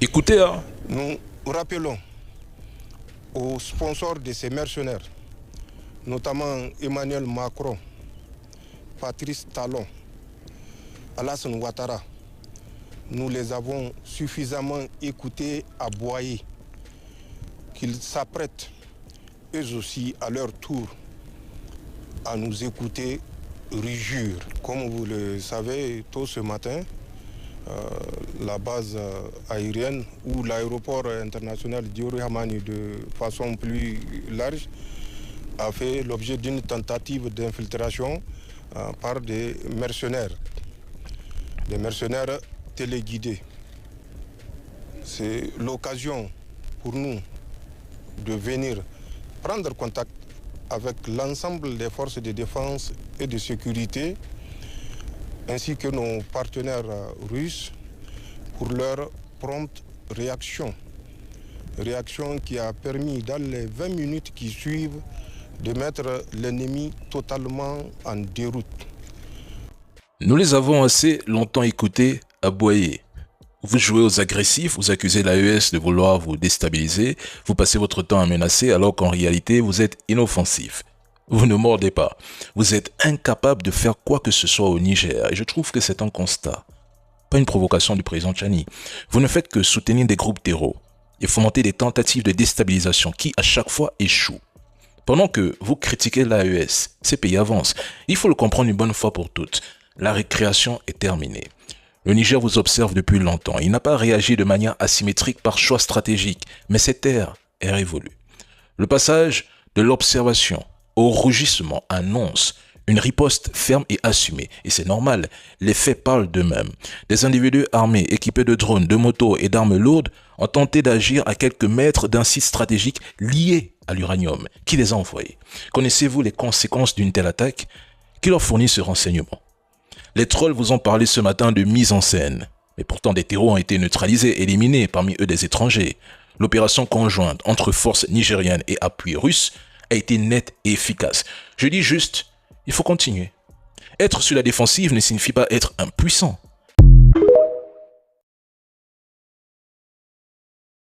Écoutez, hein. Nous rappelons aux sponsors de ces mercenaires, notamment Emmanuel Macron, Patrice Talon, Alassane Ouattara, nous les avons suffisamment écoutés, aboyés, qu'ils s'apprêtent, eux aussi, à leur tour, à nous écouter rugir. Comme vous le savez, tôt ce matin, la base aérienne ou l'aéroport international Diori Hamani de façon plus large a fait l'objet d'une tentative d'infiltration par des mercenaires téléguidés. C'est l'occasion pour nous de venir prendre contact avec l'ensemble des forces de défense et de sécurité ainsi que nos partenaires russes pour leur prompte réaction. Réaction qui a permis dans les 20 minutes qui suivent de mettre l'ennemi totalement en déroute. Nous les avons assez longtemps écoutés aboyer. Vous jouez aux agressifs, vous accusez l'AES de vouloir vous déstabiliser, vous passez votre temps à menacer alors qu'en réalité vous êtes inoffensif. Vous ne mordez pas. Vous êtes incapable de faire quoi que ce soit au Niger et je trouve que c'est un constat. Pas une provocation du président Tchani. Vous ne faites que soutenir des groupes terreaux et fomenter des tentatives de déstabilisation qui à chaque fois échouent. Pendant que vous critiquez l'AES, ces pays avancent. Il faut le comprendre une bonne fois pour toutes. La récréation est terminée. Le Niger vous observe depuis longtemps. Il n'a pas réagi de manière asymétrique par choix stratégique, mais cette ère est révolue. Le passage de l'observation au rugissement annonce une riposte ferme et assumée. Et c'est normal, les faits parlent d'eux-mêmes. Des individus armés, équipés de drones, de motos et d'armes lourdes ont tenté d'agir à quelques mètres d'un site stratégique lié à l'uranium. Qui les a envoyés? Connaissez-vous les conséquences d'une telle attaque? Qui leur fournit ce renseignement? Les trolls vous ont parlé ce matin de mise en scène. Mais pourtant des terreaux ont été neutralisés, éliminés, parmi eux des étrangers. L'opération conjointe entre forces nigériennes et appui russe a été nette et efficace. Je dis juste, il faut continuer. Être sur la défensive ne signifie pas être impuissant.